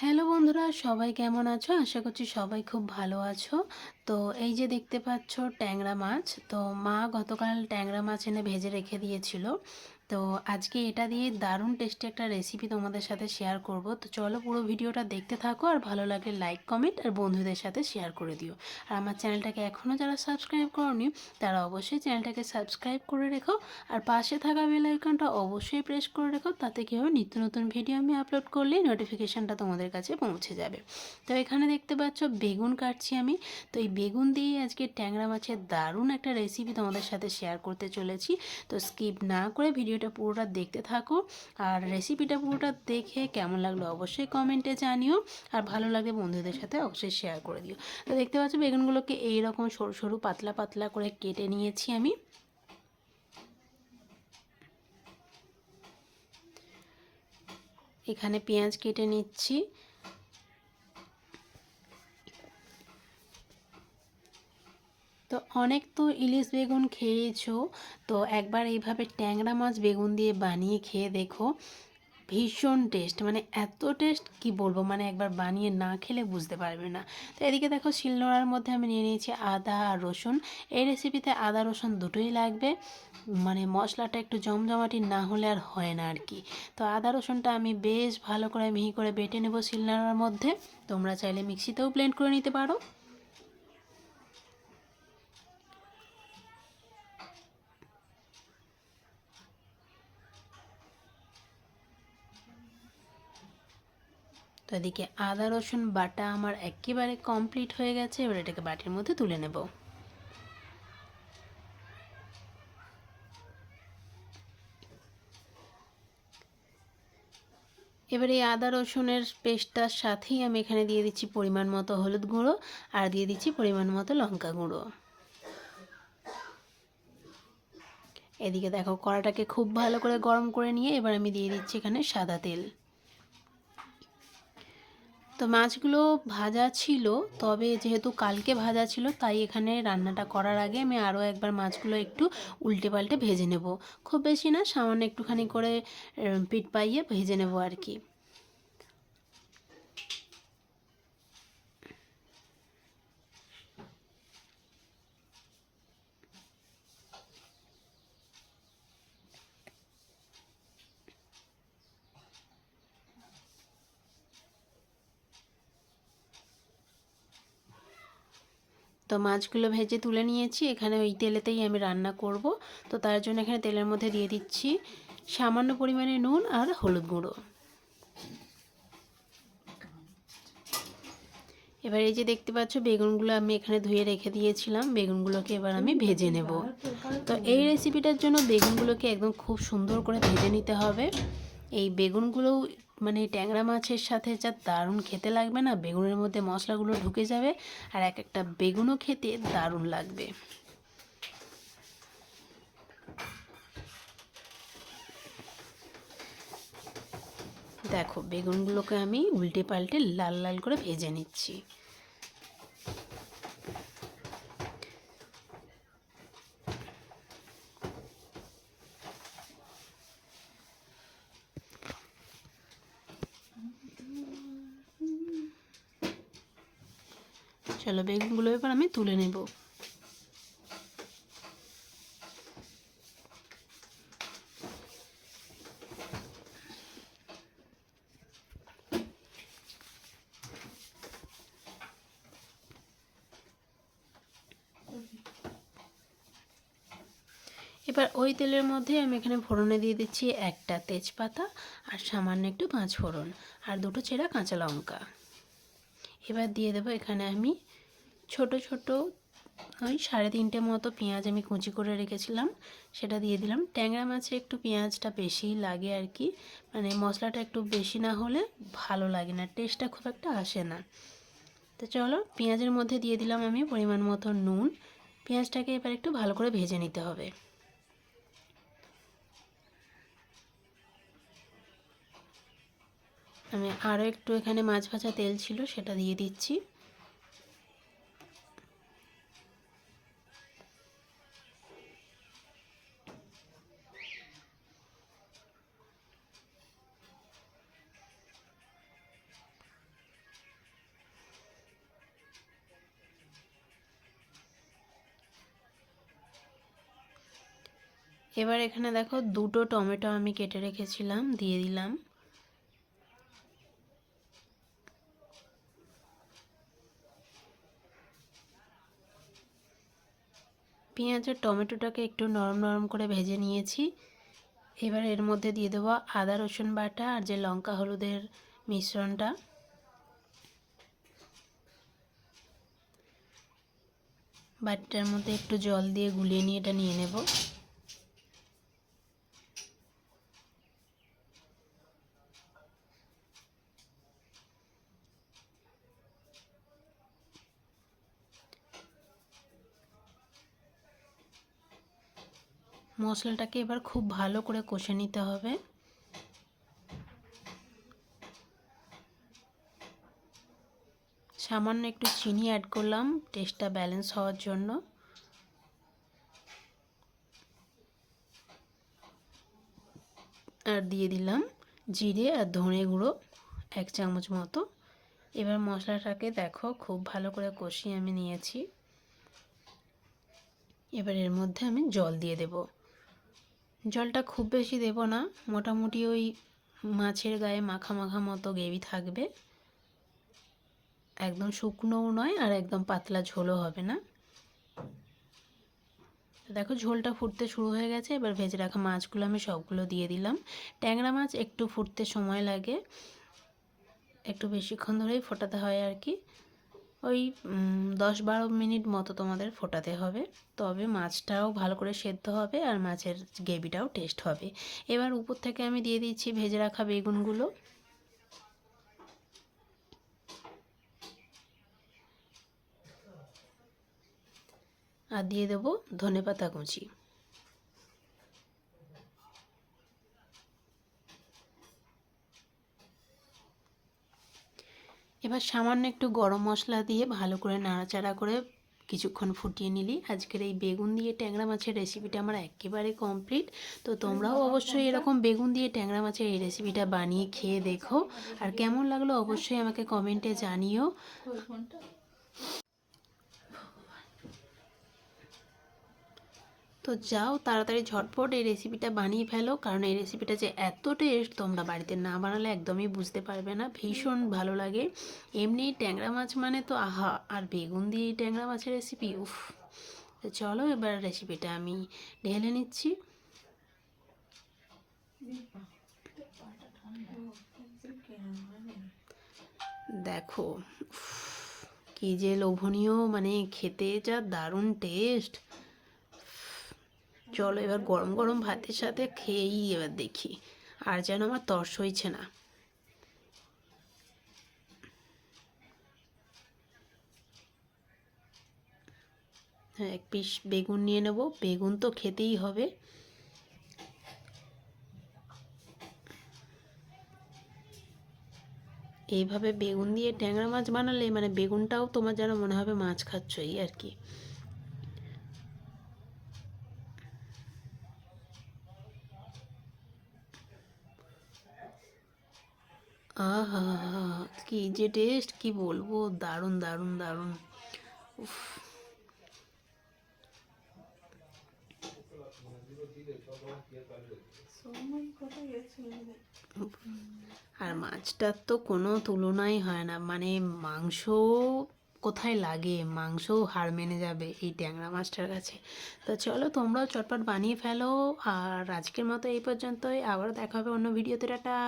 Hello বন্ধুরা, সবাই কেমন আছো? আশা করছি সবাই খুব ভালো আছো। তো এই যে দেখতে পাচ্ছ ট্যাংরা মাছ। তো মা গতকাল ট্যাংরা মাছ এনে ভেজে রেখে দিয়েছিল। তো আজকে এটা দিয়ে দারুণ টেস্টি একটা রেসিপি তোমাদের সাথে শেয়ার করব। তো চলো পুরো ভিডিওটা দেখতে থাকো, আর ভালো লাগলে লাইক কমেন্ট আর বন্ধুদের সাথে শেয়ার করে দিও। আর আমার চ্যানেলটাকে এখনও যারা সাবস্ক্রাইব করোনি তারা অবশ্যই চ্যানেলটাকে সাবস্ক্রাইব করে রেখো, আর পাশে থাকা বেল আইকনটা অবশ্যই প্রেস করে রেখো। তাতে কী হবে, নিত্য নতুন ভিডিও আমি আপলোড করলেই নোটিফিকেশানটা তোমাদের কাছে পৌঁছে যাবে। তো এখানে দেখতে পাচ্ছ বেগুন কাটছি আমি। তো এই বেগুন দিয়ে আজকে ট্যাংরা মাছের দারুণ একটা রেসিপি তোমাদের সাথে শেয়ার করতে চলেছি। তো স্কিপ না করে ভিডিওটা পুরোটা দেখতে থাকো, আর রেসিপিটা পুরোটা দেখে কেমন লাগলো অবশ্যই কমেন্টে জানিও, আর ভালো লাগলে বন্ধুদের সাথে অবশ্যই শেয়ার করে দিও। তো দেখতে পাচ্ছ বেগুনগুলোকে এইরকম সরু সরু পাতলা পাতলা করে কেটে নিয়েছি আমি। এখানে পেঁয়াজ কেটে নিচ্ছি। তো অনেক তো ইলিশ বেগুন খেয়েছো, তো একবার এইভাবে ট্যাংরা মাছ বেগুন দিয়ে বানিয়ে খেয়ে দেখো। ভীষণ টেস্ট, মানে এত টেস্ট কি বলবো, মানে একবার বানিয়ে না খেলে বুঝতে পারবে না। তো এদিকে দেখো শিলনোড়ার মধ্যে আমি নিয়ে নিয়েছি আদা আর রসুন। এই রেসিপিতে আদা রসুন দুটোই লাগবে, মানে মশলাটা একটু জমজমাটি না হলে আর হয় না আর কি। তো আদা রসুনটা আমি বেশ ভালো করে মিহি করে বেটে নেব শিলনোড়ার মধ্যে। তোমরা চাইলে মিক্সিতেও ব্লেন্ড করে নিতে পারো। তো এদিকে আদা রসুন বাটা আমার একেবারে কমপ্লিট হয়ে গেছে। এবার এটাকে বাটির মধ্যে তুলে নেব। এবার এই আদা রসুনের পেস্টটার সাথেই আমি এখানে দিয়ে দিচ্ছি পরিমাণ মতো হলুদ গুঁড়ো, আর দিয়ে দিচ্ছি পরিমাণ মতো লঙ্কা গুঁড়ো। এদিকে দেখো কড়াটাকে খুব ভালো করে গরম করে নিয়ে এবার আমি দিয়ে দিচ্ছি এখানে সাদা তেল। তো মাছগুলো ভাজা ছিল, তবে যেহেতু কালকে ভাজা ছিল তাই এখানে রান্নাটা করার আগে আমি আরও একবার মাছগুলো একটু উল্টে পাল্টে ভেজে নেব। খুব বেশি না, সামান্য একটুখানি করে পিঠ পাইয়ে ভেজে নেব আর কি। তো মাছগুলো ভেজে তুলে নিয়েছি, এখানে ওই তেলেতেই আমি রান্না করব। তো তার জন্য এখানে তেলের মধ্যে দিয়ে দিচ্ছি সামান্য পরিমাণে নুন আর হলুদ গুঁড়ো। এবার এই যে দেখতে পাচ্ছ বেগুনগুলো আমি এখানে ধুয়ে রেখে দিয়েছিলাম, বেগুনগুলোকে এবার আমি ভেজে নেব। তো এই রেসিপিটার জন্য বেগুনগুলোকে একদম খুব সুন্দর করে ভেজে নিতে হবে। এই বেগুনগুলো মানে ট্যাংরা মাছের সাথে যা দারুণ খেতে লাগবে না, বেগুনের মধ্যে মশলাগুলো ঢুকে যাবে, আর এক একটা বেগুনও খেতে দারুণ লাগবে। দেখো বেগুনগুলোকে আমি উল্টে পাল্টে লাল লাল করে ভেজে নিচ্ছি। চলো বেগুনগুলো এবার আমি তুলে নেব। এবার ওই তেলের মধ্যে আমি এখানে ফোড়নে দিয়ে দিচ্ছি একটা তেজপাতা, আর সামান্য একটু পাঁচ ফোড়ন, আর দুটো চেরা কাঁচা লঙ্কা। এবার দিয়ে দেবো এখানে আমি ছোট ছোট ওই 3.5 মতো পেঁয়াজ আমি কুচি করে রেখেছিলাম, সেটা দিয়ে দিলাম। ট্যাংরা মাছে একটু পেঁয়াজটা বেশিই লাগে আর কি, মানে মশলাটা একটু বেশি না হলে ভালো লাগে না, টেস্টটা খুব একটা আসে না। তো চলো পেঁয়াজের মধ্যে দিয়ে দিলাম আমি পরিমাণ মতো নুন। পেঁয়াজটাকে এবার একটু ভালো করে ভেজে নিতে হবে। আমি আরও একটু এখানে মাছ ভাজা তেল ছিল সেটা দিয়ে দিচ্ছি। এবার এখানে দেখো 2টো টমেটো আমি কেটে রেখেছিলাম, দিয়ে দিলাম। পেঁয়াজ আর টমেটোটাকে একটু নরম নরম করে ভেজে নিয়েছি। এবার এর মধ্যে দিয়ে দেবো আদা রসুন বাটা আর যে লঙ্কা হলুদের মিশ্রণটা। বাটিটার মধ্যে একটু জল দিয়ে গুলিয়ে নিয়ে এটা নিয়ে নেব। মশলাটাকে এবার খুব ভালো করে কষে নিতে হবে। সামান্য একটু চিনি অ্যাড করলাম টেস্টটা ব্যালেন্স হওয়ার জন্য। আর দিয়ে দিলাম জিরে আর ধনে গুঁড়ো 1 চামচ মতো। এবার মশলাটাকে দেখো খুব ভালো করে কষিয়ে আমি নিয়েছি। এবার এর মধ্যে আমি জল দিয়ে দেব। জলটা খুব বেশি দেব না, মোটামুটি ওই মাছের গায়ে মাখা মাখা মতো গ্রেভি থাকবে, একদম শুকনোও নয় আর একদম পাতলা ঝোলও হবে না। দেখো ঝোলটা ফুটতে শুরু হয়ে গেছে। এবার ভেজে রাখা মাছগুলো আমি সবগুলো দিয়ে দিলাম। ট্যাংরা মাছ একটু ফুটতে সময় লাগে, একটু বেশিক্ষণ ধরেই ফোটাতে হয় আর কি। ওই 10-12 মিনিট মতো তোমাদের ফোটাতে হবে, তবে মাছটাও ভালো করে সেদ্ধ হবে আর মাছের গ্রেভিটাও টেস্ট হবে। এবার উপর থেকে আমি দিয়ে দিচ্ছি ভেজে রাখা বেগুনগুলো। আর দিয়ে দেবো ধনেপাতা কুচি। এবার সামান্য একটু গরম মশলা দিয়ে ভালো করে নাড়াচাড়া করে কিছুক্ষণ ফুটিয়ে নিলি। আজকের এই বেগুন দিয়ে ট্যাংরা মাছের রেসিপিটা আমার একেবারে কমপ্লিট। তো তোমরাও অবশ্যই এরকম বেগুন দিয়ে ট্যাংরা মাছের এই রেসিপিটা বানিয়ে খেয়ে দেখো, আর কেমন লাগলো অবশ্যই আমাকে কমেন্টে জানিও। তো যাও তাড়াতাড়ি ঝটপট এই রেসিপিটা বানিয়ে ফেলো, কারণ এই রেসিপিটা যে এত টেস্ট তোমরা বাড়িতে না বানালে একদমই বুঝতে পারবে না, ভীষণ ভালো লাগে। এমনি ট্যাংরা মাছ মানে তো আহা, আর বেগুন দিয়ে ট্যাংরা মাছের রেসিপি উফ। তো চলো এবার রেসিপিটা আমি ঢেলে নিচ্ছি। দেখো কি যে লোভনীয়, মানে খেতে যা দারুণ টেস্ট। চলো এবার গরম গরম ভাতের সাথে খেয়েই এবার দেখি, আর যেন আমার তর্স হইছে না। হ্যাঁ, 1 পিস বেগুন নিয়ে নেব, বেগুন তো খেতেই হবে। এইভাবে বেগুন দিয়ে ট্যাংরা মাছ বানালে মানে বেগুনটাও তোমার যেন মনে হবে মাছ খাচ্ছ, এই আর কি। আহা, কি যে টেস্ট, কি বলবো, দারুণ দারুণ দারুণ। উফ। আর মাছটার তো কোনো তুলনাই হয় না, মানে মাংস কোথায় লাগে, মাংসও হার মেনে যাবে এই ট্যাংরা মাছটার কাছে। তো চলো তোমরাও চটপট বানিয়ে ফেলো। আর আজকের মতো এই পর্যন্তই, আবার দেখা হবে অন্য ভিডিওতে। টাটা।